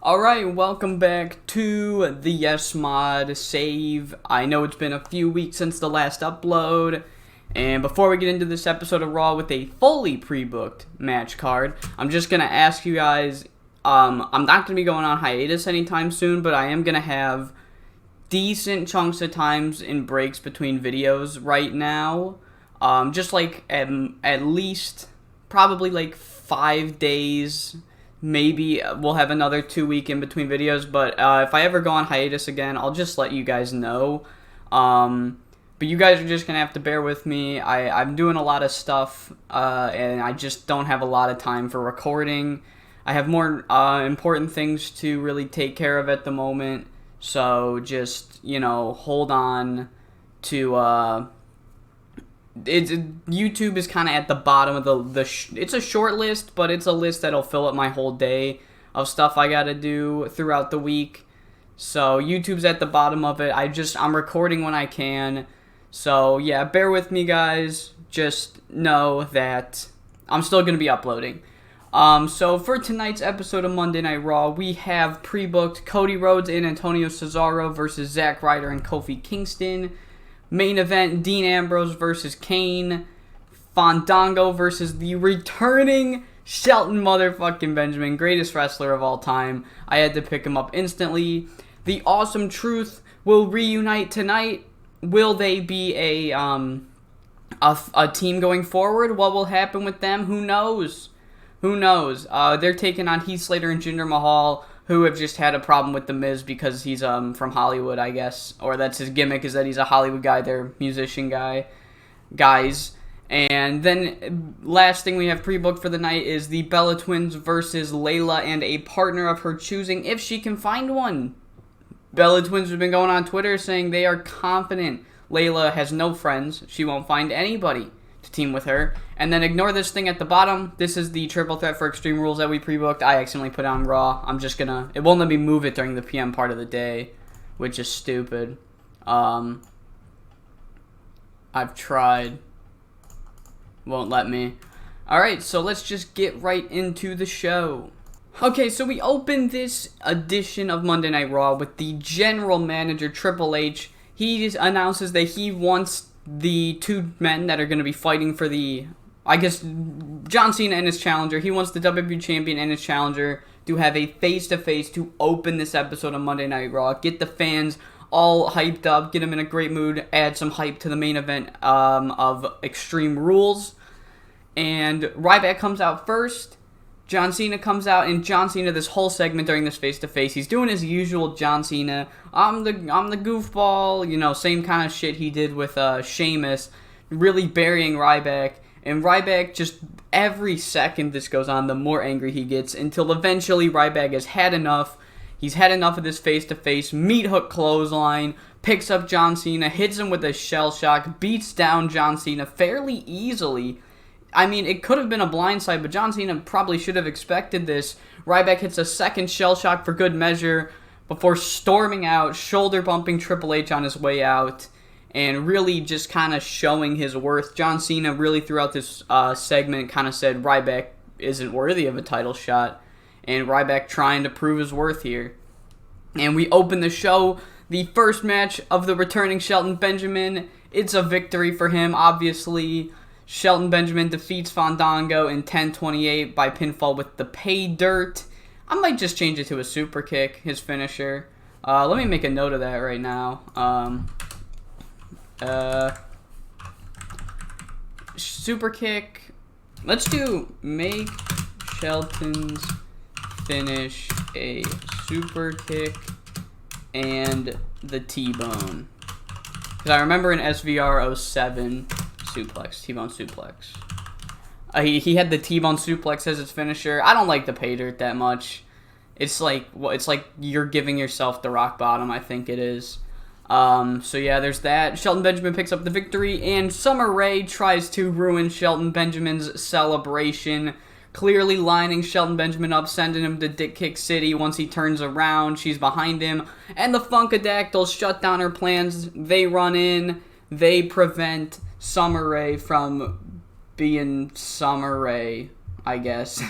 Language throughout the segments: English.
Alright, welcome back to the Yes Mod save. I know it's been a few weeks since the last upload, and before we get into this episode of Raw with a fully pre-booked match card, I'm just going to ask you guys, I'm not going to be going on hiatus anytime soon, but I am going to have decent chunks of times in breaks between videos right now. Just like at least probably like 5 days. Maybe we'll have another 2 week in between videos, but if I ever go on hiatus again, I'll just let you guys know. But you guys are just going to have to bear with me. I'm doing a lot of stuff, and I just don't have a lot of time for recording. I have more important things to really take care of at the moment, so just, hold on to... YouTube is kind of at the bottom of it's a short list, but it's a list that'll fill up my whole day of stuff I gotta do throughout the week. So YouTube's at the bottom of it. I'm recording when I can. So yeah, bear with me, guys. Just know that I'm still gonna be uploading. So for tonight's episode of Monday Night Raw, we have pre-booked Cody Rhodes and Antonio Cesaro versus Zack, Ryder, and Kofi Kingston. Main event, Dean Ambrose versus Kane. Fandango versus the returning Shelton motherfucking Benjamin, greatest wrestler of all time. I had to pick him up instantly. The Awesome Truth will reunite tonight. Will they be a team going forward? What will happen with them? Who knows? Who knows? They're taking on Heath, Slater, and Jinder Mahal, who have just had a problem with The Miz because he's from Hollywood, I guess. Or that's his gimmick, is that he's a Hollywood guy, they're musician guys. And then last thing we have pre-booked for the night is the Bella Twins versus Layla and a partner of her choosing, if she can find one. Bella Twins have been going on Twitter saying they are confident Layla has no friends. She won't find anybody to team with her. And then ignore this thing at the bottom. This is the triple threat for Extreme Rules that we pre-booked. I accidentally put on Raw. It won't let me move it during the PM part of the day, which is stupid. I've tried. Won't let me. Alright, so let's just get right into the show. Okay, so we opened this edition of Monday Night Raw with the general manager, Triple H. He announces that he wants the two men that are going to be fighting for John Cena and his challenger. He wants the WWE Champion and his challenger to have a face-to-face to open this episode of Monday Night Raw. Get the fans all hyped up, get them in a great mood, add some hype to the main event of Extreme Rules. And Ryback comes out first. John Cena comes out, and John Cena, this whole segment during this face-to-face, he's doing his usual John Cena, I'm the goofball, same kind of shit he did with Sheamus, really burying Ryback. And Ryback, just every second this goes on, the more angry he gets, until eventually Ryback has had enough. He's had enough of this face-to-face, meat hook clothesline, picks up John Cena, hits him with a shell shock, beats down John Cena fairly easily. I mean, it could have been a blindside, but John Cena probably should have expected this. Ryback hits a second shell shock for good measure before storming out, shoulder bumping Triple H on his way out, and really just kind of showing his worth. John Cena really throughout this segment kind of said Ryback isn't worthy of a title shot, and Ryback trying to prove his worth here. And we open the show, the first match of the returning Shelton Benjamin. It's a victory for him, obviously. Shelton Benjamin defeats Fandango in 10:28 by pinfall with the pay dirt. I might just change it to a super kick, his finisher. Let me make a note of that right now. Super kick. Let's do make Shelton's finish a super kick and the T-bone. Because I remember in SVR 07... suplex, T-bone suplex. He had the T-bone suplex as his finisher. I don't like the pay dirt that much. It's like you're giving yourself the rock bottom, I think it is. So yeah, there's that. Shelton Benjamin picks up the victory, and Summer Rae tries to ruin Shelton Benjamin's celebration, clearly lining Shelton Benjamin up, sending him to Dick Kick City. Once he turns around, she's behind him, and the Funkadactyls shut down her plans. They run in, they prevent Summer Rae from being Summer Rae, I guess.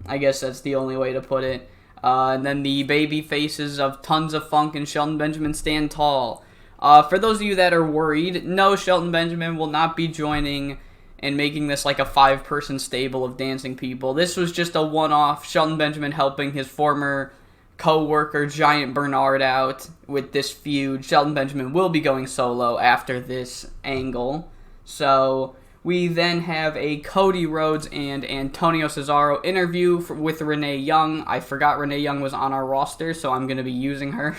I guess that's the only way to put it. And then the baby faces of Tons of Funk and Shelton Benjamin stand tall. For those of you that are worried, no, Shelton Benjamin will not be joining and making this like a 5-person stable of dancing people. This was just a one-off. Shelton Benjamin helping his former co-worker Giant Bernard out with this feud. Shelton Benjamin will be going solo after this angle. So we then have a Cody Rhodes and Antonio Cesaro interview with Renee Young. I forgot Renee Young was on our roster, so I'm going to be using her.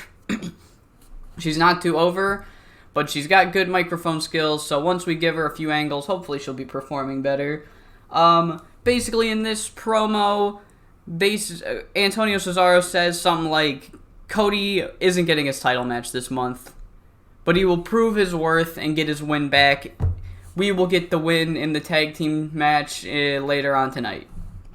She's not too over, but she's got good microphone skills, so once we give her a few angles, hopefully she'll be performing better. Basically, in this promo, Antonio Cesaro says something like, Cody isn't getting his title match this month, but he will prove his worth and get his win back. We will get the win in the tag team match later on tonight.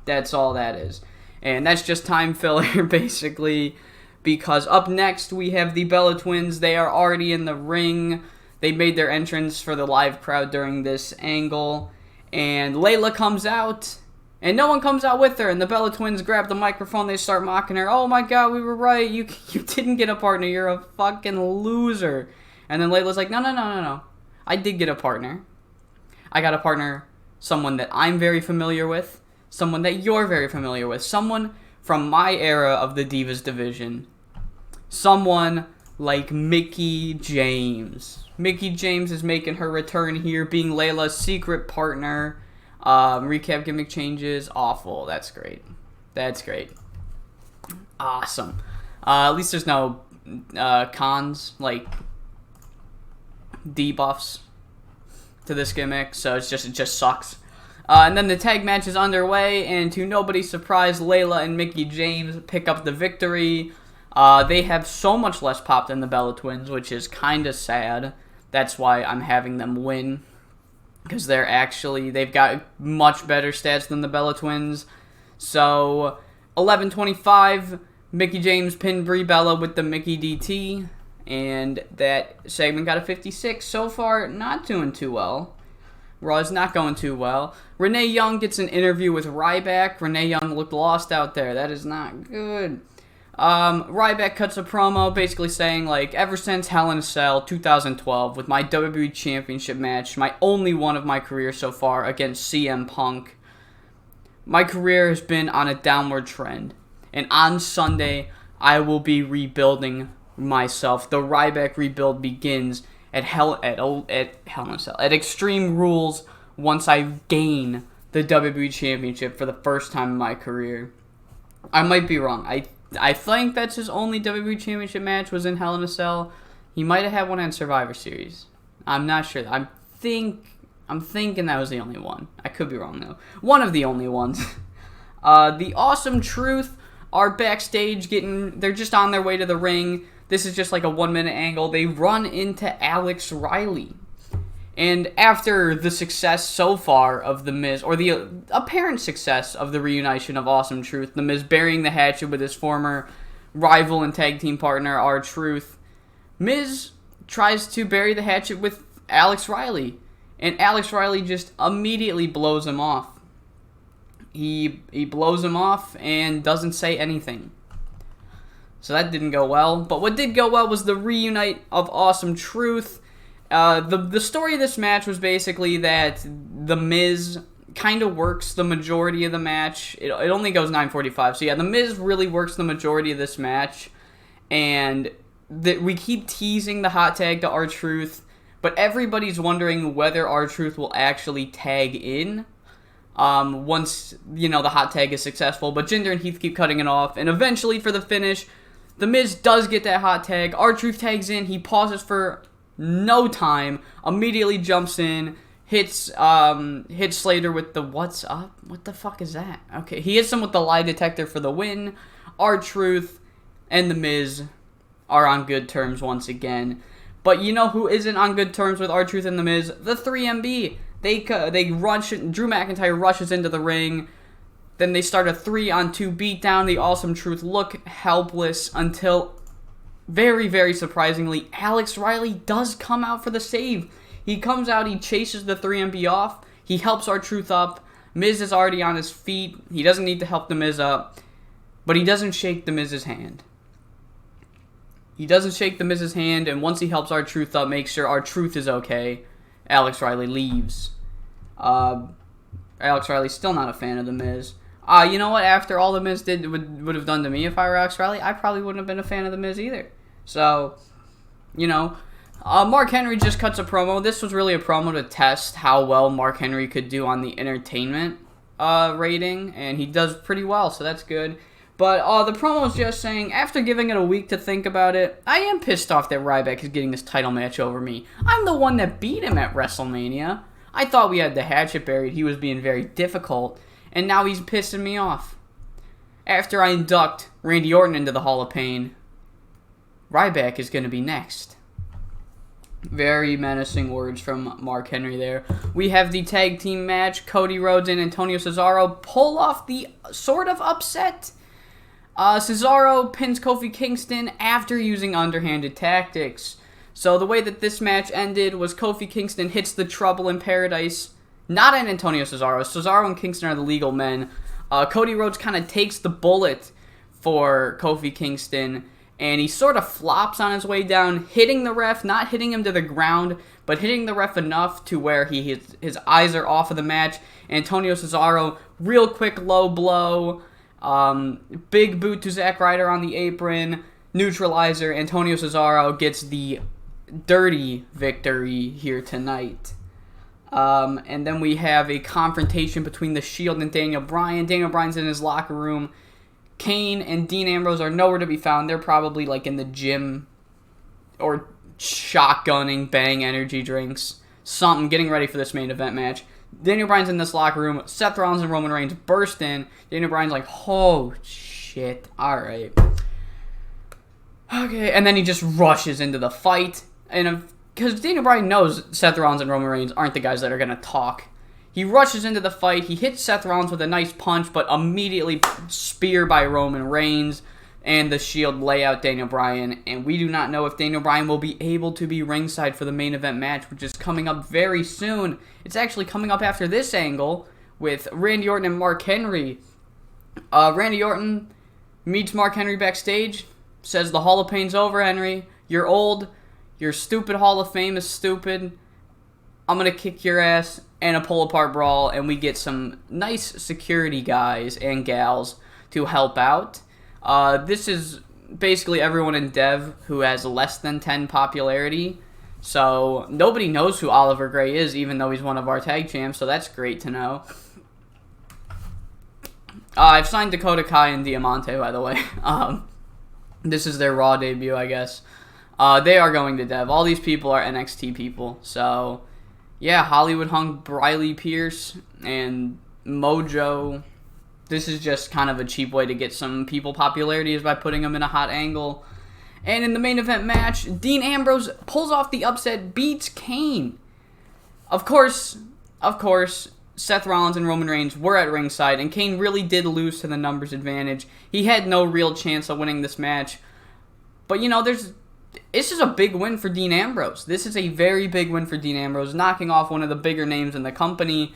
That's all that is. And that's just time filler, basically, because up next we have the Bella Twins. They are already in the ring. They made their entrance for the live crowd during this angle. And Layla comes out, and no one comes out with her. And the Bella Twins grab the microphone. They start mocking her. Oh my god, we were right. You didn't get a partner. You're a fucking loser. And then Layla's like, no. I did get a partner. I got a partner, someone that I'm very familiar with, someone that you're very familiar with, someone from my era of the Divas division, someone like Mickie James. Mickie James is making her return here, being Layla's secret partner. Recap gimmick changes, awful. That's great. Awesome. At least there's no cons, like debuffs to this gimmick, so it just sucks. And then the tag match is underway, and to nobody's surprise, Layla and Mickie James pick up the victory. They have so much less pop than the Bella Twins, which is kind of sad. That's why I'm having them win, because they've got much better stats than the Bella Twins. So 11:25, Mickie James pinned Brie Bella with the Mickey DT. And that segment got a 56. So far, not doing too well. Raw's not going too well. Renee Young gets an interview with Ryback. Renee Young looked lost out there. That is not good. Ryback cuts a promo basically saying, like, ever since Hell in a Cell 2012 with my WWE Championship match, my only one of my career so far against CM Punk, my career has been on a downward trend. And on Sunday, I will be rebuilding myself. The Ryback rebuild begins at Extreme Rules once I gain the WWE Championship for the first time in my career. I might be wrong. I think that's his only WWE Championship match was in Hell in a Cell. He might have had one on Survivor Series. I'm not sure. I'm thinking that was the only one. I could be wrong though. One of the only ones. The Awesome Truth are backstage they're just on their way to the ring. This is just like a 1-minute angle. They run into Alex Riley. And after the success so far of The Miz, or the apparent success of the reunition of Awesome Truth, The Miz burying the hatchet with his former rival and tag team partner, R-Truth, Miz tries to bury the hatchet with Alex Riley. And Alex Riley just immediately blows him off. He blows him off and doesn't say anything. So that didn't go well. But what did go well was the reunite of Awesome Truth. The story of this match was basically that The Miz kind of works the majority of the match. It only goes 9:45. So yeah, The Miz really works the majority of this match. And we keep teasing the hot tag to R-Truth. But everybody's wondering whether R-Truth will actually tag in once, the hot tag is successful. But Jinder and Heath keep cutting it off. And eventually for the finish, The Miz does get that hot tag. R-Truth tags in. He pauses for no time. Immediately jumps in. Hits Slater with the what's up? What the fuck is that? Okay, he hits him with the lie detector for the win. R-Truth and The Miz are on good terms once again. But you know who isn't on good terms with R-Truth and The Miz? The 3MB. They rush. Drew McIntyre rushes into the ring. Then they start a 3-on-2 beatdown. The Awesome Truth look helpless until, very, very surprisingly, Alex Riley does come out for the save. He comes out, he chases the 3MB off. He helps R-Truth up. Miz is already on his feet. He doesn't need to help The Miz up. but he doesn't shake The Miz's hand. He doesn't shake The Miz's hand, and once he helps R-Truth up, make sure R-Truth is okay, Alex Riley leaves. Alex Riley's still not a fan of The Miz. You know what? After all The Miz would have done to me if I were Alex Riley, I probably wouldn't have been a fan of The Miz either. So, you know, Mark Henry just cuts a promo. This was really a promo to test how well Mark Henry could do on the entertainment rating, and he does pretty well, so that's good. But the promo is just saying, after giving it a week to think about it, I am pissed off that Ryback is getting this title match over me. I'm the one that beat him at WrestleMania. I thought we had the hatchet buried. He was being very difficult, and now he's pissing me off. After I induct Randy Orton into the Hall of Pain, Ryback is going to be next. Very menacing words from Mark Henry there. We have the tag team match. Cody Rhodes and Antonio Cesaro pull off the sort of upset. Cesaro pins Kofi Kingston after using underhanded tactics. So the way that this match ended was Kofi Kingston hits the Trouble in Paradise. Not an Antonio Cesaro. Cesaro and Kingston are the legal men. Cody Rhodes kind of takes the bullet for Kofi Kingston, and he sort of flops on his way down, hitting the ref, not hitting him to the ground, but hitting the ref enough to where his eyes are off of the match. Antonio Cesaro, real quick low blow, big boot to Zack Ryder on the apron, neutralizer. Antonio Cesaro gets the dirty victory here tonight. And then we have a confrontation between The Shield and Daniel Bryan. Daniel Bryan's in his locker room. Kane and Dean Ambrose are nowhere to be found. They're probably like in the gym or shotgunning Bang energy drinks. Something, getting ready for this main event match. Daniel Bryan's in this locker room. Seth Rollins and Roman Reigns burst in. Daniel Bryan's like, oh shit, alright. Okay, and then he just rushes into the fight. And because Daniel Bryan knows Seth Rollins and Roman Reigns aren't the guys that are going to talk. He rushes into the fight. He hits Seth Rollins with a nice punch, but immediately spear by Roman Reigns, and the Shield lay out Daniel Bryan. And we do not know if Daniel Bryan will be able to be ringside for the main event match, which is coming up very soon. It's actually coming up after this angle with Randy Orton and Mark Henry. Randy Orton meets Mark Henry backstage, says the Hall of Pain's over, Henry. You're old. Your stupid Hall of Fame is stupid. I'm going to kick your ass, and a pull-apart brawl, and we get some nice security guys and gals to help out. This is basically everyone in Dev who has less than 10 popularity, so nobody knows who Oliver Gray is, even though he's one of our tag champs, so that's great to know. I've signed Dakota Kai and Diamante, by the way. This is their Raw debut, I guess. They are going to Dev. All these people are NXT people, so yeah, Hollywood hung Briley Pierce and Mojo. This is just kind of a cheap way to get some people popularity is by putting them in a hot angle. And in the main event match, Dean Ambrose pulls off the upset, beats Kane. Of course, Seth Rollins and Roman Reigns were at ringside, and Kane really did lose to the numbers advantage. He had no real chance of winning this match. But, you know, this is a big win for Dean Ambrose. This is a very big win for Dean Ambrose, knocking off one of the bigger names in the company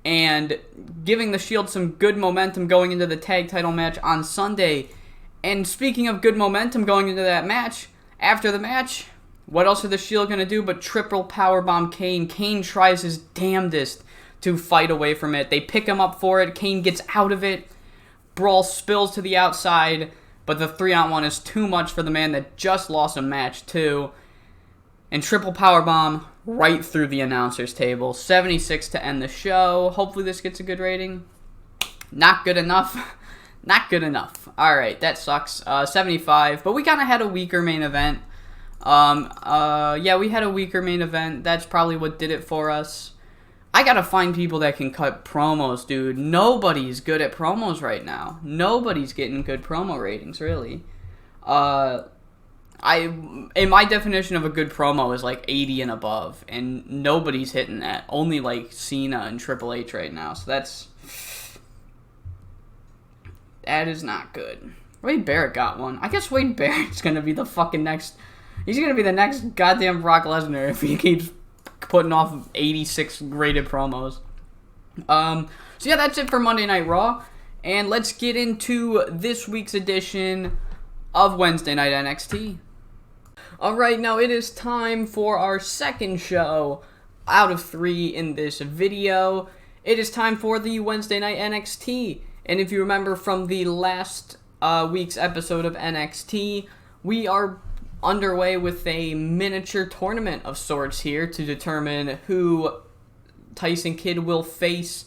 and giving the Shield some good momentum going into the tag title match on Sunday. And speaking of good momentum going into that match, after the match, what else are the Shield going to do but triple powerbomb Kane? Kane tries his damnedest to fight away from it. They pick him up for it. Kane gets out of it. Brawl spills to the outside. But the 3-on-1 is too much for the man that just lost a match, too. And triple powerbomb right through the announcer's table. 76 to end the show. Hopefully this gets a good rating. Not good enough. Not good enough. Alright, that sucks. 75. But we kind of had a weaker main event. Yeah, we had a weaker main event. That's probably what did it for us. I gotta find people that can cut promos, dude. Nobody's good at promos right now. Nobody's getting good promo ratings, really. In my definition of a good promo is like 80 and above, and nobody's hitting that. Only like Cena and Triple H right now. So that is not good. Wade Barrett got one. I guess Wade Barrett's gonna be the fucking next. He's gonna be the next goddamn Brock Lesnar if he keeps putting off 86 rated promos. So yeah, that's it for Monday Night Raw. And let's get into this week's edition of Wednesday Night NXT. Alright, now it is time for our second show out of 3 in this video. It is time for the Wednesday Night NXT. And if you remember from the last week's episode of NXT, we are underway with a miniature tournament of sorts here to determine who Tyson Kidd will face,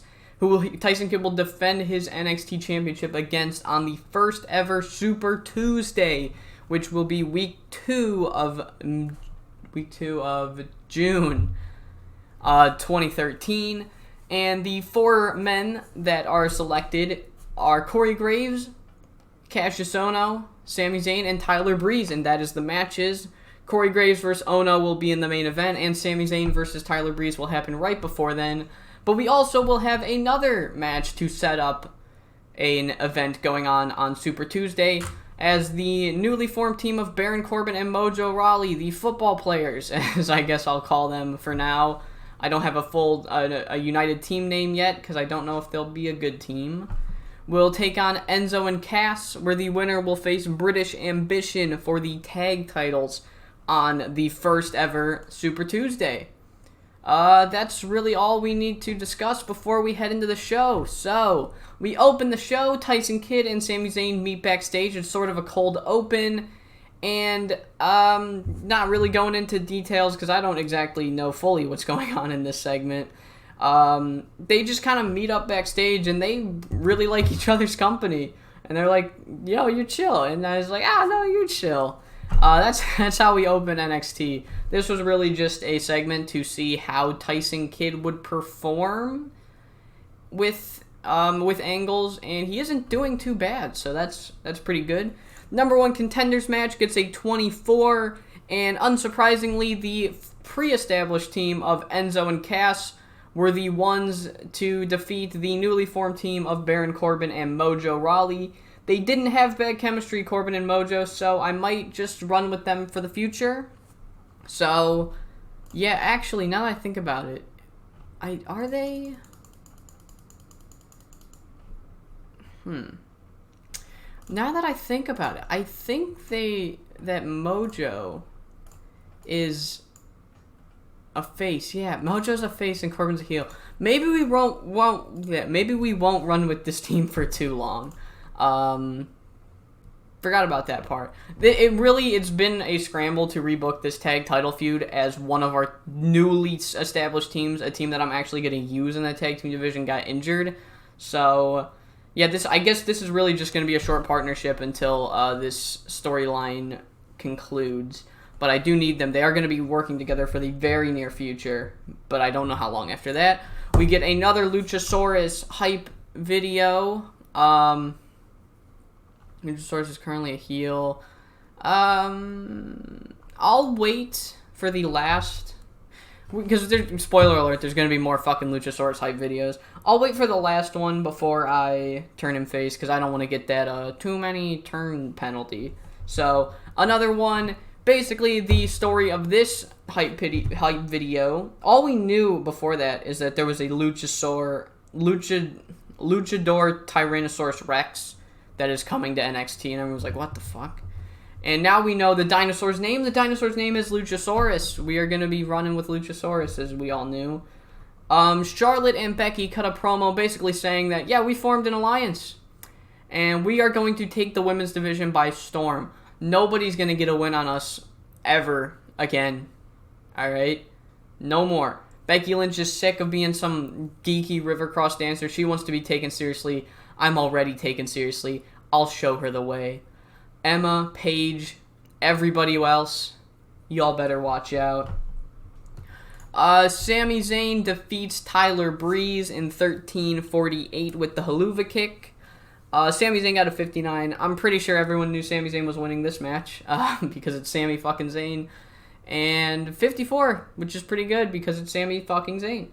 Tyson Kidd will defend his NXT Championship against on the first ever Super Tuesday, which will be week 2 of June 2013. And the 4 men that are selected are Corey Graves, Kassius Ohno, Sami Zayn, and Tyler Breeze, and that is the matches. Corey Graves versus Ohno will be in the main event, and Sami Zayn versus Tyler Breeze will happen right before then. But we also will have another match to set up an event going on Super Tuesday, as the newly formed team of Baron Corbin and Mojo Rawley, the football players, as I guess I'll call them for now. I don't have a full a united team name yet, because I don't know if they'll be a good team. Will take on Enzo and Cass, where the winner will face British Ambition for the tag titles on the first ever Super Tuesday. That's really all we need to discuss before we head into the show. So, we open the show, Tyson Kidd and Sami Zayn meet backstage. It's sort of a cold open, and not really going into details because I don't exactly know fully what's going on in this segment. They just kind of meet up backstage, and they really like each other's company, and they're like, yo, you chill, and I was like, no, you chill. That's how we open NXT. This was really just a segment to see how Tyson Kidd would perform with angles, and he isn't doing too bad, so that's pretty good. Number 1 Contenders match gets a 24, and unsurprisingly, the pre-established team of Enzo and Cass were the ones to defeat the newly formed team of Baron Corbin and Mojo Rawley. They didn't have bad chemistry, Corbin and Mojo, so I might just run with them for the future. So, yeah, actually, now that I think about it, are they? Now that I think about it, I think that Mojo is a face. Yeah, Mojo's a face and Corbin's a heel. Maybe we maybe we won't run with this team for too long. Forgot about that part. It's been a scramble to rebook this tag title feud as one of our newly established teams, a team that I'm actually going to use in the tag team division, got injured. So, yeah, I guess this is really just going to be a short partnership until this storyline concludes. But I do need them. They are going to be working together for the very near future, but I don't know how long after that. We get another Luchasaurus hype video. Luchasaurus is currently a heel. I'll wait for the last, because spoiler alert, there's going to be more fucking Luchasaurus hype videos. I'll wait for the last one before I turn him face, because I don't want to get that too many turn penalty. So, another one. Basically, the story of this hype video, all we knew before that is that there was a Luchador Tyrannosaurus Rex that is coming to NXT, and everyone was like, what the fuck? And now we know the dinosaur's name. The dinosaur's name is Luchasaurus. We are going to be running with Luchasaurus, as we all knew. Charlotte and Becky cut a promo basically saying that, yeah, we formed an alliance, and we are going to take the women's division by storm. Nobody's going to get a win on us ever again. Alright? No more. Becky Lynch is sick of being some geeky river cross dancer. She wants to be taken seriously. I'm already taken seriously. I'll show her the way. Emma, Paige, everybody else, y'all better watch out. Sami Zayn defeats Tyler Breeze in 13:48 with the Haluva kick. Sami Zayn got a 59. I'm pretty sure everyone knew Sami Zayn was winning this match because it's Sami fucking Zayn. And 54, which is pretty good because it's Sami fucking Zayn.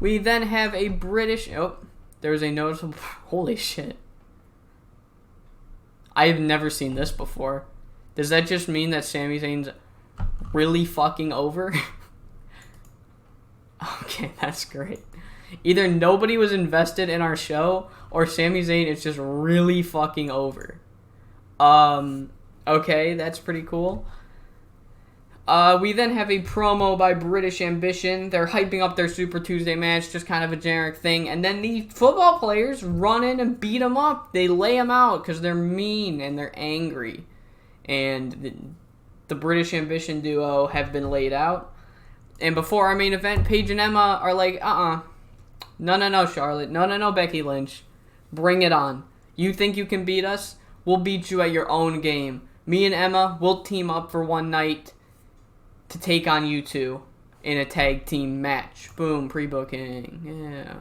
We then have a British... Oh, there's a noticeable... Holy shit. I have never seen this before. Does that just mean that Sami Zayn's really fucking over? Okay, that's great. Either nobody was invested in our show, or Sami Zayn is just really fucking over. Okay, that's pretty cool. We then have a promo by British Ambition. They're hyping up their Super Tuesday match, just kind of a generic thing. And then the football players run in and beat them up. They lay them out because they're mean and they're angry. And the British Ambition duo have been laid out. And before our main event, Paige and Emma are like, No, Charlotte. No, Becky Lynch. Bring it on. You think you can beat us? We'll beat you at your own game. Me and Emma, we'll team up for one night to take on you two in a tag team match. Boom, pre-booking. Yeah.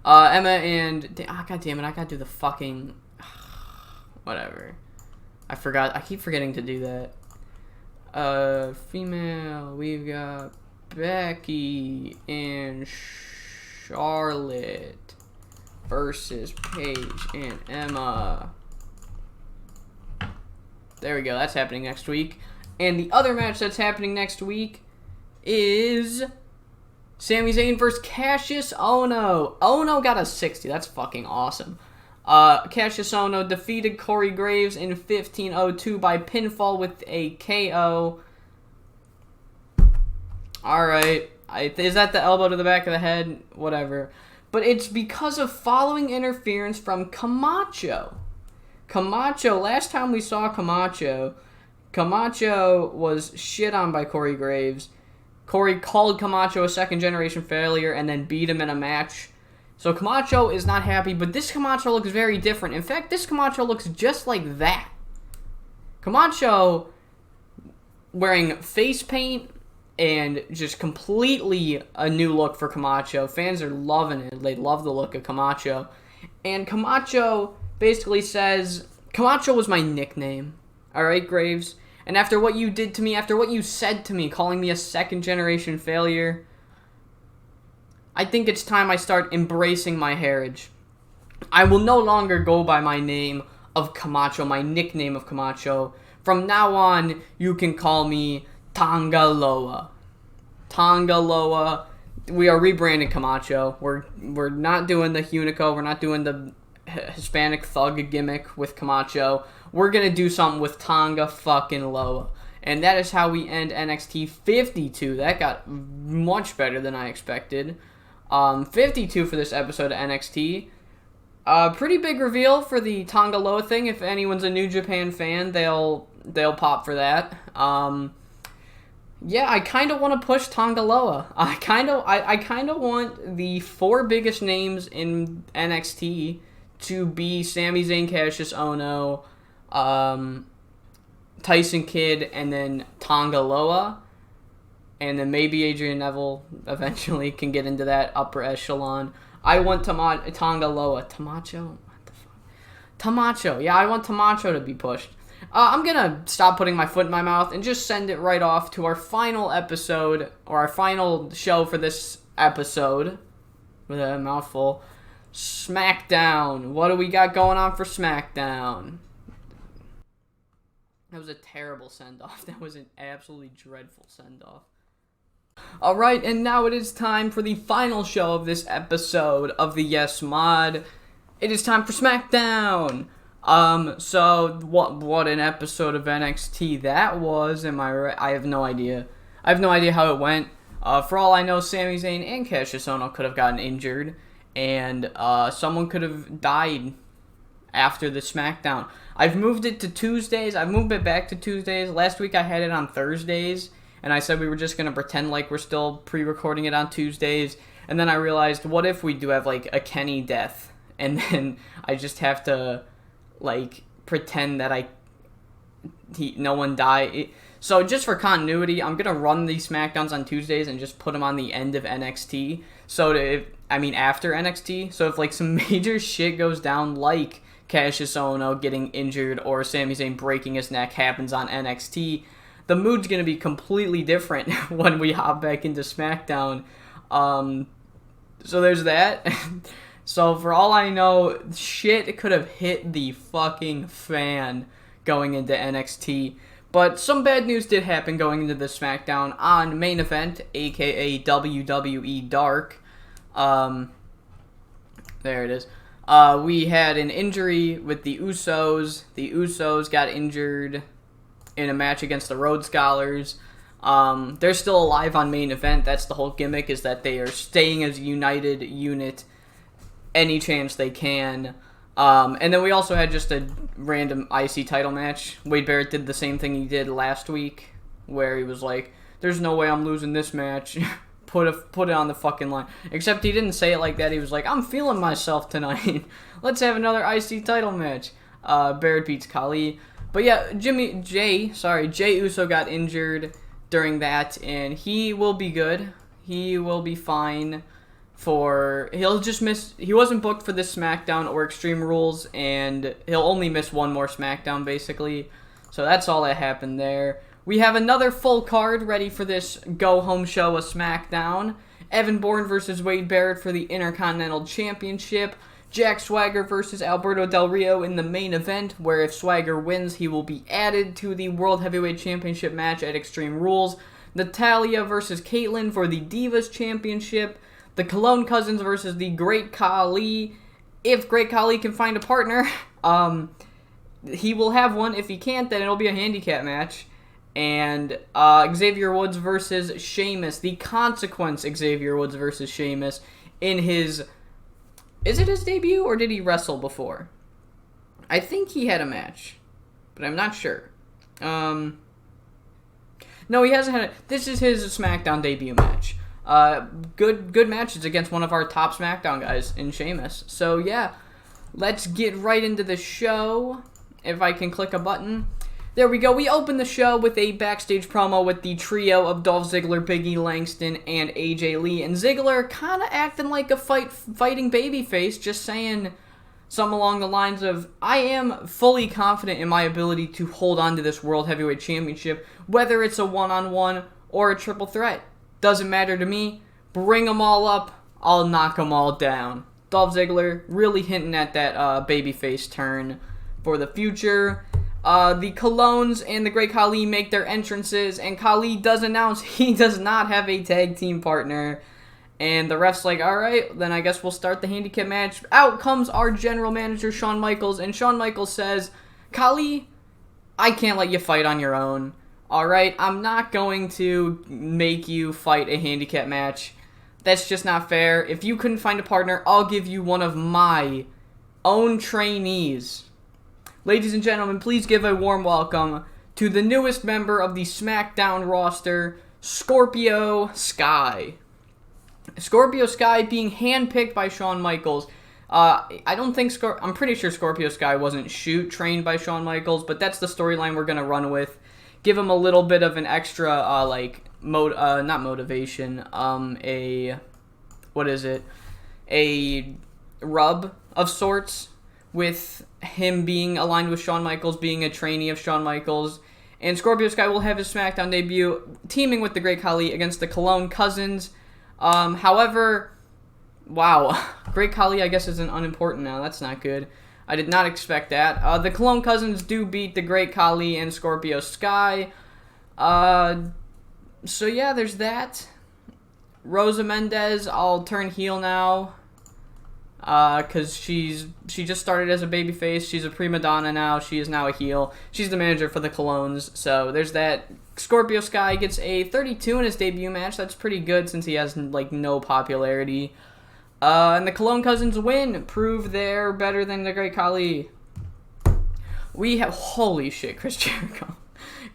Emma and... God damn it, I gotta do the fucking... Whatever. I forgot. I keep forgetting to do that. Female, we've got Becky and Charlotte versus Paige and Emma. There we go. That's happening next week. And the other match that's happening next week is Sami Zayn versus Kassius Ohno. Ohno got a 60. That's fucking awesome. Kassius Ohno defeated Corey Graves in 15:02 by pinfall with a KO. Alright. Is that the elbow to the back of the head? Whatever. But it's because of following interference from Camacho. Last time we saw Camacho was shit on by Corey Graves. Corey called Camacho a second-generation failure and then beat him in a match. So Camacho is not happy, but this Camacho looks very different. In fact, this Camacho looks just like that. Camacho wearing face paint and just completely a new look for Camacho. Fans are loving it. They love the look of Camacho. And Camacho basically says, Camacho was my nickname. Alright, Graves? And after what you did to me, after what you said to me, calling me a second-generation failure, I think it's time I start embracing my heritage. I will no longer go by my name of Camacho, my nickname of Camacho. From now on, you can call me Tangaloa. Tangaloa. We are rebranding Camacho. We're not doing the Hunico. We're not doing the Hispanic thug gimmick with Camacho. We're going to do something with Tonga fucking Loa. And that is how we end NXT 52. That got much better than I expected. 52 for this episode of NXT. Pretty big reveal for the Tonga Loa thing. If anyone's a New Japan fan, they'll pop for that. Yeah, I kind of want to push Tonga Loa. I kind of want the 4 biggest names in NXT to be Sami Zayn, Kassius Ohno, Tyson Kidd, and then Tonga Loa. And then maybe Adrian Neville eventually can get into that upper echelon. I want Tonga Loa. Tamacho? What the fuck? Tamacho. Yeah, I want Tamacho to be pushed. I'm going to stop putting my foot in my mouth and just send it right off to our final episode, or our final show for this episode. With a mouthful. SmackDown. What do we got going on for SmackDown? That was a terrible send-off. That was an absolutely dreadful send-off. Alright, and now it is time for the final show of this episode of the Yes Mod. It is time for SmackDown! So, what an episode of NXT that was, am I right? I have no idea. I have no idea how it went. For all I know, Sami Zayn and Kassius Ohno could have gotten injured, and someone could have died after the SmackDown. I've moved it to Tuesdays. I've moved it back to Tuesdays. Last week I had it on Thursdays, and I said we were just going to pretend like we're still pre-recording it on Tuesdays, and then I realized, what if we do have, like, a Kenny death, and then I just have to, like, pretend that no one died. So just for continuity, I'm going to run these SmackDowns on Tuesdays and just put them on the end of NXT. After NXT. So if, like, some major shit goes down, like Kassius Ohno getting injured or Sami Zayn breaking his neck happens on NXT, the mood's going to be completely different when we hop back into SmackDown. So there's that. So for all I know, shit could have hit the fucking fan going into NXT. But some bad news did happen going into the SmackDown on main event, aka WWE Dark. There it is. We had an injury with the Usos. The Usos got injured in a match against the Rhodes Scholars. They're still alive on main event. That's the whole gimmick, is that they are staying as a united unit any chance they can. And then we also had just a random IC title match. Wade Barrett did the same thing he did last week, where he was like, there's no way I'm losing this match. Put it on the fucking line. Except he didn't say it like that. He was like, I'm feeling myself tonight. Let's have another IC title match. Barrett beats Khali. But yeah, Jay Uso got injured during that, and he will be good. He will be fine. He'll just miss. He wasn't booked for this SmackDown or Extreme Rules, and he'll only miss one more SmackDown basically. So that's all that happened there. We have another full card ready for this go-home show of SmackDown. Evan Bourne versus Wade Barrett for the Intercontinental Championship. Jack Swagger versus Alberto Del Rio in the main event, where if Swagger wins, he will be added to the World Heavyweight Championship match at Extreme Rules. Natalya versus Caitlyn for the Divas Championship. The Cologne Cousins versus the Great Khali. If Great Khali can find a partner, he will have one. If he can't, then it'll be a handicap match. And Xavier Woods versus Sheamus. The Consequence Xavier Woods versus Sheamus in his... Is it his debut, or did he wrestle before? I think he had a match, but I'm not sure. No, he hasn't had it. This is his SmackDown debut match. Good matches against one of our top SmackDown guys in Sheamus. So yeah, let's get right into the show. If I can click a button. There we go. We open the show with a backstage promo with the trio of Dolph Ziggler, Big E Langston, and AJ Lee. And Ziggler kind of acting like a fighting babyface, just saying something along the lines of, I am fully confident in my ability to hold on to this World Heavyweight Championship, whether it's a one-on-one or a triple threat. Doesn't matter to me. Bring them all up. I'll knock them all down. Dolph Ziggler really hinting at that babyface turn for the future. The Colognes and the Great Khali make their entrances, and Khali does announce he does not have a tag team partner. And the ref's like, alright, then I guess we'll start the handicap match. Out comes our general manager, Shawn Michaels, and Shawn Michaels says, Khali, I can't let you fight on your own. Alright, I'm not going to make you fight a handicap match. That's just not fair. If you couldn't find a partner, I'll give you one of my own trainees. Ladies and gentlemen, please give a warm welcome to the newest member of the SmackDown roster, Scorpio Sky. Scorpio Sky being handpicked by Shawn Michaels. I'm pretty sure Scorpio Sky wasn't trained by Shawn Michaels, but that's the storyline we're going to run with. Give him a little bit of an extra, not motivation, a rub of sorts, with him being aligned with Shawn Michaels, being a trainee of Shawn Michaels. And Scorpio Sky will have his SmackDown debut teaming with the Great Khali against the Cologne Cousins. However, wow, Great Khali I guess isn't unimportant now. That's not good. I did not expect that. The Cologne Cousins do beat the Great Khali and Scorpio Sky. So yeah, there's that. Rosa Mendez, I'll turn heel now. Because she just started as a babyface. She's a prima donna now. She is now a heel. She's the manager for the Colognes. So there's that. Scorpio Sky gets a 32 in his debut match. That's pretty good since he has no popularity. And the Cologne Cousins win. Prove they're better than the Great Khali. We have, holy shit, Chris Jericho.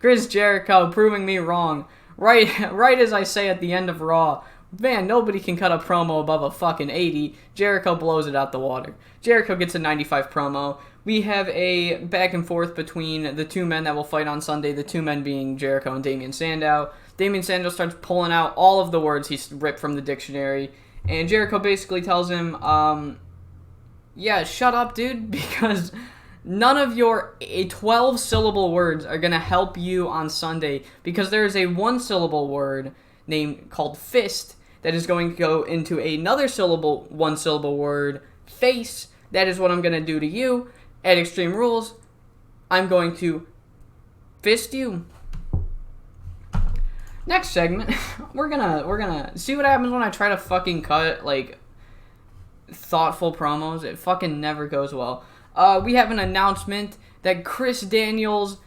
Chris Jericho proving me wrong. Right as I say at the end of Raw. Man, nobody can cut a promo above a fucking 80. Jericho blows it out the water. Jericho gets a 95 promo. We have a back and forth between the two men that will fight on Sunday, the two men being Jericho and Damien Sandow. Damien Sandow starts pulling out all of the words he ripped from the dictionary, and Jericho basically tells him, yeah, shut up, dude, because none of your 12-syllable words are going to help you on Sunday, because there is a one-syllable word called fist that is going to go into another one-syllable word, face. That is what I'm going to do to you at Extreme Rules. I'm going to fist you. Next segment, we're gonna see what happens when I try to fucking cut thoughtful promos. It fucking never goes well. We have an announcement that Chris Daniels,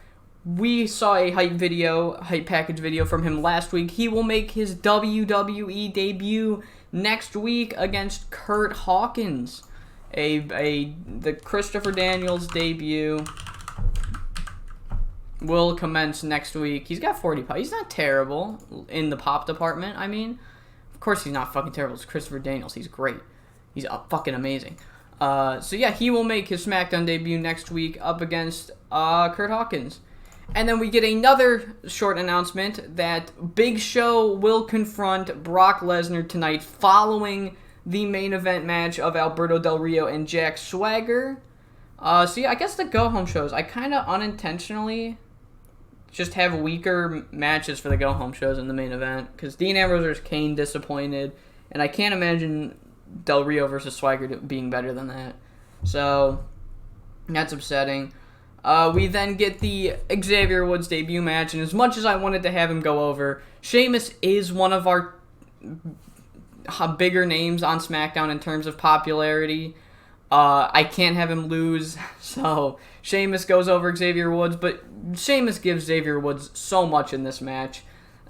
we saw a hype package video from him last week. He will make his WWE debut next week against Kurt Hawkins. The Christopher Daniels debut will commence next week. He's got 40 pounds. He's not terrible in the pop department. I mean, of course he's not fucking terrible. It's Christopher Daniels. He's great. He's fucking amazing. So yeah, he will make his SmackDown debut next week up against Kurt Hawkins. And then we get another short announcement that Big Show will confront Brock Lesnar tonight following the main event match of Alberto Del Rio and Jack Swagger. So yeah, I guess the go-home shows, I kind of unintentionally just have weaker matches for the go-home shows in the main event, because Dean Ambrose versus Kane disappointed, and I can't imagine Del Rio versus Swagger being better than that. So that's upsetting. We then get the Xavier Woods debut match, and as much as I wanted to have him go over, Sheamus is one of our bigger names on SmackDown in terms of popularity. I can't have him lose, so Sheamus goes over Xavier Woods, but Sheamus gives Xavier Woods so much in this match.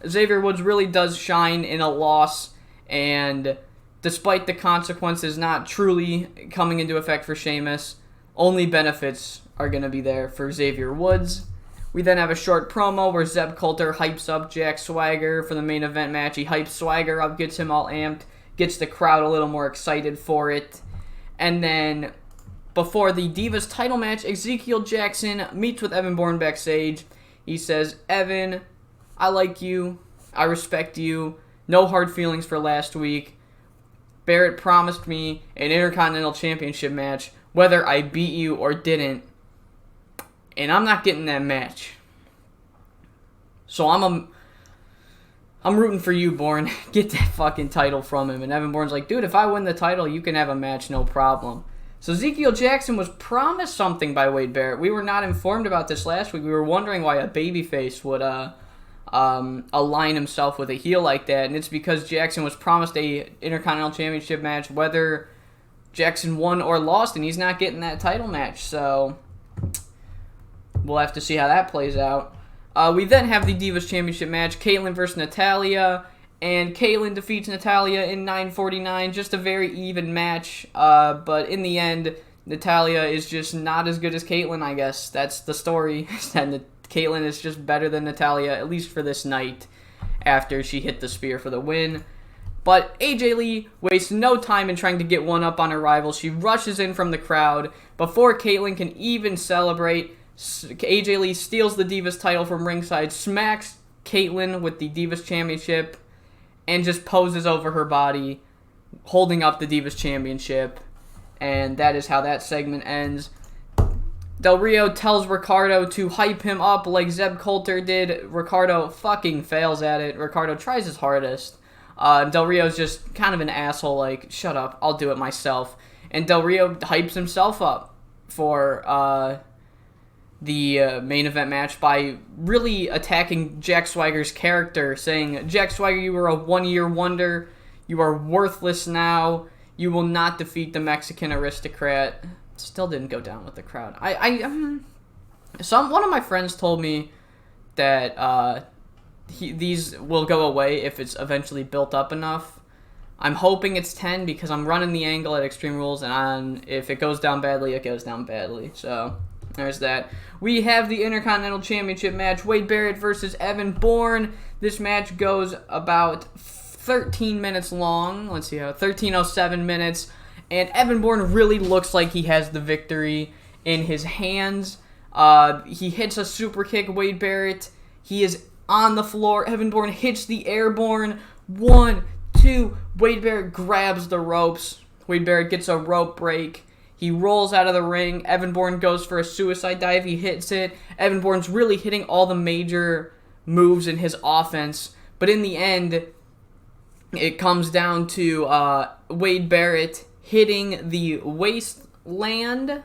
Xavier Woods really does shine in a loss, and despite the consequences not truly coming into effect for Sheamus, only benefits are going to be there for Xavier Woods. We then have a short promo where Zeb Coulter hypes up Jack Swagger for the main event match. He hypes Swagger up, gets him all amped, gets the crowd a little more excited for it. And then, before the Divas title match, Ezekiel Jackson meets with Evan Bourne backstage. He says, "Evan, I like you. I respect you. No hard feelings for last week. Barrett promised me an Intercontinental Championship match, whether I beat you or didn't. And I'm not getting that match. So I'm rooting for you, Bourne. Get that fucking title from him." And Evan Bourne's like, "Dude, if I win the title, you can have a match, no problem." So Ezekiel Jackson was promised something by Wade Barrett. We were not informed about this last week. We were wondering why a babyface would align himself with a heel like that. And it's because Jackson was promised a Intercontinental Championship match, whether Jackson won or lost, and he's not getting that title match. So we'll have to see how that plays out. We then have the Divas Championship match, Kaitlyn versus Natalya, and Kaitlyn defeats Natalya in 9:49. Just a very even match, but in the end, Natalya is just not as good as Kaitlyn, I guess. That's the story, and Kaitlyn is just better than Natalya, at least for this night, after she hit the spear for the win. But AJ Lee wastes no time in trying to get one up on her rival. She rushes in from the crowd. Before Kaitlyn can even celebrate, AJ Lee steals the Divas title from ringside, smacks Kaitlyn with the Divas Championship, and just poses over her body, holding up the Divas Championship. And that is how that segment ends. Del Rio tells Ricardo to hype him up like Zeb Coulter did. Ricardo fucking fails at it. Ricardo tries his hardest. Del Rio's just kind of an asshole, like, shut up, I'll do it myself. And Del Rio hypes himself up for the main event match by really attacking Jack Swagger's character, saying, "Jack Swagger, you were a one-year wonder. You are worthless now. You will not defeat the Mexican aristocrat." Still didn't go down with the crowd. One of my friends told me that these will go away if it's eventually built up enough. I'm hoping it's 10 because I'm running the angle at Extreme Rules, and if it goes down badly, it goes down badly. So there's that. We have the Intercontinental Championship match, Wade Barrett versus Evan Bourne. This match goes about 13 minutes long. Let's see how 13:07 minutes. And Evan Bourne really looks like he has the victory in his hands. He hits a super kick, Wade Barrett. He is on the floor. Evan Bourne hits the airborne. 1, 2. Wade Barrett grabs the ropes. Wade Barrett gets a rope break. He rolls out of the ring. Evan Bourne goes for a suicide dive. He hits it. Evan Bourne's really hitting all the major moves in his offense. But in the end, it comes down to Wade Barrett hitting the waistland,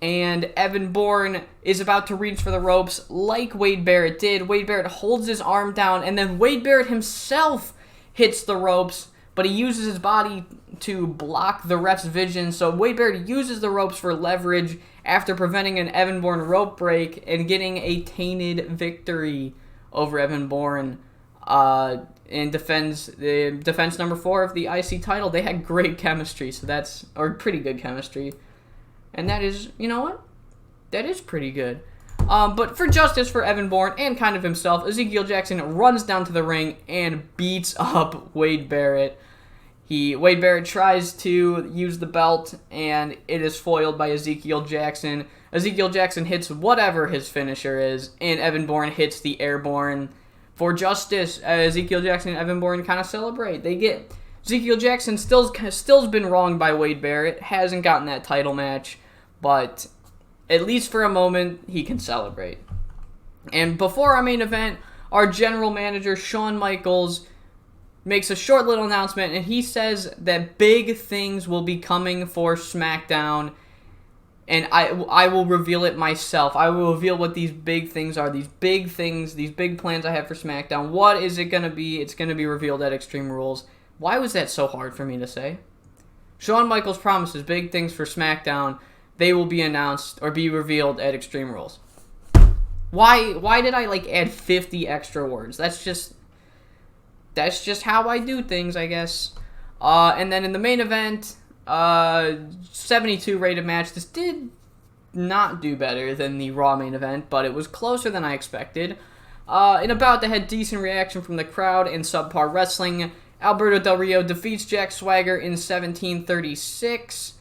and Evan Bourne is about to reach for the ropes like Wade Barrett did. Wade Barrett holds his arm down, and then Wade Barrett himself hits the ropes, but he uses his body to block the ref's vision, so Wade Barrett uses the ropes for leverage after preventing an Evan Bourne rope break and getting a tainted victory over Evan Bourne, and defense number 4 of the IC title. They had great chemistry, or pretty good chemistry, and that is, you know what? That is pretty good. But for justice for Evan Bourne and kind of himself, Ezekiel Jackson runs down to the ring and beats up Wade Barrett. Wade Barrett tries to use the belt, and it is foiled by Ezekiel Jackson. Ezekiel Jackson hits whatever his finisher is, and Evan Bourne hits the airborne. For justice, Ezekiel Jackson and Evan Bourne kind of celebrate. Ezekiel Jackson still's been wronged by Wade Barrett, hasn't gotten that title match, but at least for a moment, he can celebrate. And before our main event, our general manager, Shawn Michaels, makes a short little announcement, and he says that big things will be coming for SmackDown, and I will reveal it myself. I will reveal what these big things are, these big plans I have for SmackDown. What is it going to be? It's going to be revealed at Extreme Rules. Why was that so hard for me to say? Shawn Michaels promises big things for SmackDown. They will be announced or be revealed at Extreme Rules. Why did I add 50 extra words? That's just how I do things, I guess. And then in the main event, 72 rated match. This did not do better than the Raw main event, but it was closer than I expected. In a bout that had decent reaction from the crowd and subpar wrestling, Alberto Del Rio defeats Jack Swagger in 17:36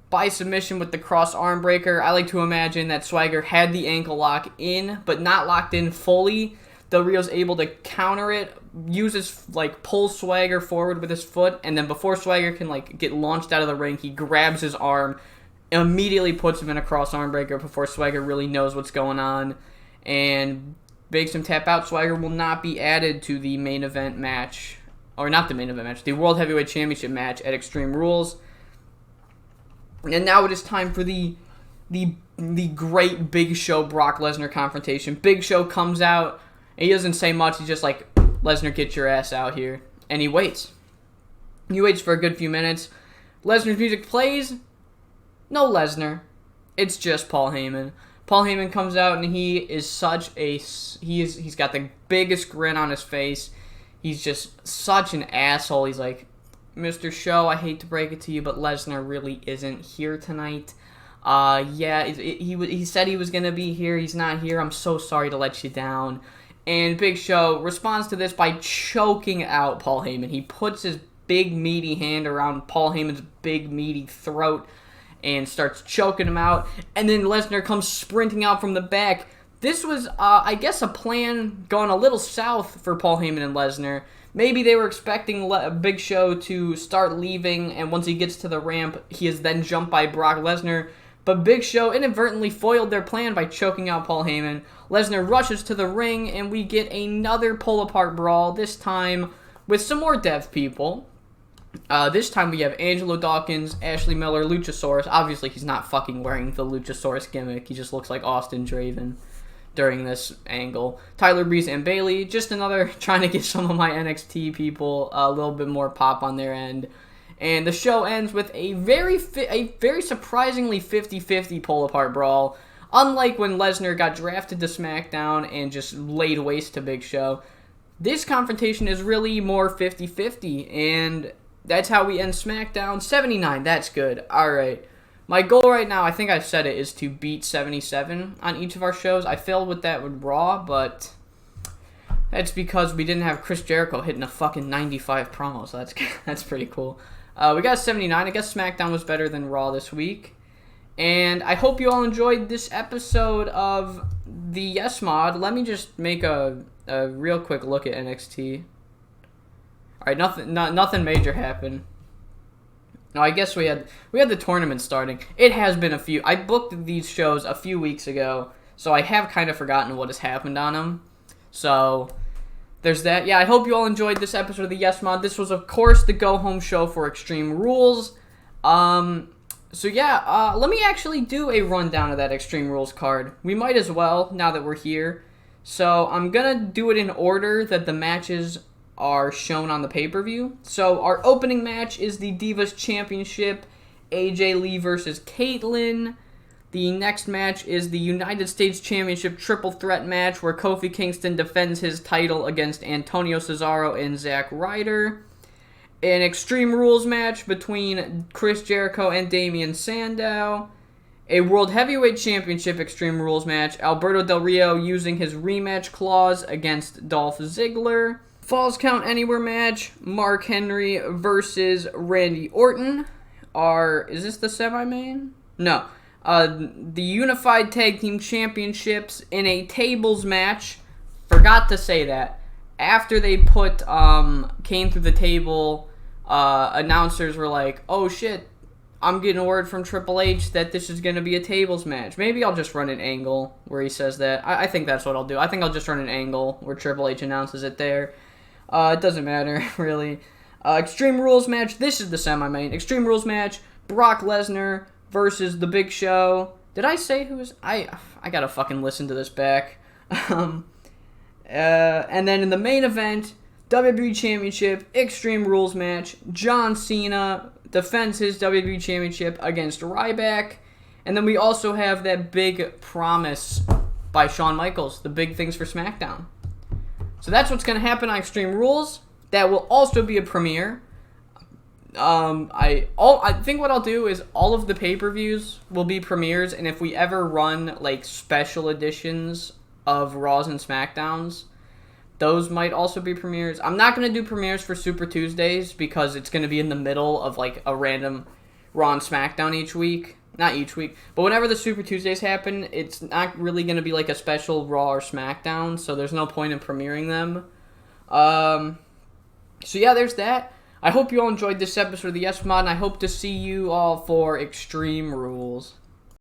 by submission with the cross arm breaker. I like to imagine that Swagger had the ankle lock in, but not locked in fully. Del Rio's able to counter it, pulls Swagger forward with his foot, and then before Swagger can get launched out of the ring, he grabs his arm, immediately puts him in a cross arm breaker before Swagger really knows what's going on, and makes him tap out. Swagger will not be added to the main event match, or not the main event match, the World Heavyweight Championship match at Extreme Rules. And now it is time for the great Big Show Brock Lesnar confrontation. Big Show comes out, and he doesn't say much. He's just like, Lesnar, get your ass out here. And he waits. He waits for a good few minutes. Lesnar's music plays. No Lesnar. It's just Paul Heyman. Paul Heyman comes out, and he is he's got the biggest grin on his face. He's just such an asshole. He's like, Mr. Show, I hate to break it to you, but Lesnar really isn't here tonight. He said he was going to be here. He's not here. I'm so sorry to let you down. And Big Show responds to this by choking out Paul Heyman. He puts his big, meaty hand around Paul Heyman's big, meaty throat and starts choking him out. And then Lesnar comes sprinting out from the back. This was, I guess, a plan gone a little south for Paul Heyman and Lesnar. Maybe they were expecting Big Show to start leaving, and once he gets to the ramp, he is then jumped by Brock Lesnar. But Big Show inadvertently foiled their plan by choking out Paul Heyman. Lesnar rushes to the ring, and we get another pull-apart brawl, this time with some more deaf people. This time we have Angelo Dawkins, Ashley Miller, Luchasaurus. Obviously, he's not fucking wearing the Luchasaurus gimmick. He just looks like Austin Draven during this angle. Tyler Breeze and Bayley, just another trying to get some of my NXT people a little bit more pop on their end. And the show ends with a very surprisingly 50-50 pull-apart brawl. Unlike when Lesnar got drafted to SmackDown and just laid waste to Big Show, this confrontation is really more 50-50, and that's how we end SmackDown. 79, that's good. Alright. My goal right now, I think I've said it, is to beat 77 on each of our shows. I failed with that with Raw, but that's because we didn't have Chris Jericho hitting a fucking 95 promo, so that's pretty cool. We got 79. I guess SmackDown was better than Raw this week. And I hope you all enjoyed this episode of the Yes Mod. Let me just make a real quick look at NXT. Alright, nothing major happened. No, I guess we had the tournament starting. It has been I booked these shows a few weeks ago, so I have kind of forgotten what has happened on them. So there's that. Yeah, I hope you all enjoyed this episode of the Yes Mod. This was, of course, the go-home show for Extreme Rules. So yeah, let me actually do a rundown of that Extreme Rules card. We might as well, now that we're here. So I'm going to do it in order that the matches are shown on the pay-per-view. So our opening match is the Divas Championship, AJ Lee versus Caitlyn. The next match is the United States Championship triple threat match where Kofi Kingston defends his title against Antonio Cesaro and Zack Ryder. An Extreme Rules match between Chris Jericho and Damian Sandow. A World Heavyweight Championship Extreme Rules match, Alberto Del Rio using his rematch clause against Dolph Ziggler. Falls Count Anywhere match, Mark Henry versus Randy Orton. Is this the semi-main? No. The Unified Tag Team Championships in a tables match. Forgot to say that. After they put Kane through the table, announcers were like, oh shit, I'm getting a word from Triple H that this is going to be a tables match. Maybe I'll just run an angle where he says that. I think that's what I'll do. I think I'll just run an angle where Triple H announces it there. It doesn't matter, really. Extreme Rules match. This is the semi-main. Extreme Rules match. Brock Lesnar versus The Big Show. Did I say who was... I gotta fucking listen to this back. And then in the main event, WWE Championship, Extreme Rules match. John Cena defends his WWE Championship against Ryback. And then we also have that big promise by Shawn Michaels, the big things for SmackDown. So that's what's going to happen on Extreme Rules. That will also be a premiere. I think what I'll do is all of the pay-per-views will be premieres, and if we ever run like special editions of Raws and SmackDowns, those might also be premieres. I'm not going to do premieres for Super Tuesdays because it's going to be in the middle of like a random Raw and SmackDown each week. Not each week, but whenever the Super Tuesdays happen, it's not really going to be like a special Raw or SmackDown, so there's no point in premiering them. So yeah, there's that. I hope you all enjoyed this episode of the Yes Mod, and I hope to see you all for Extreme Rules.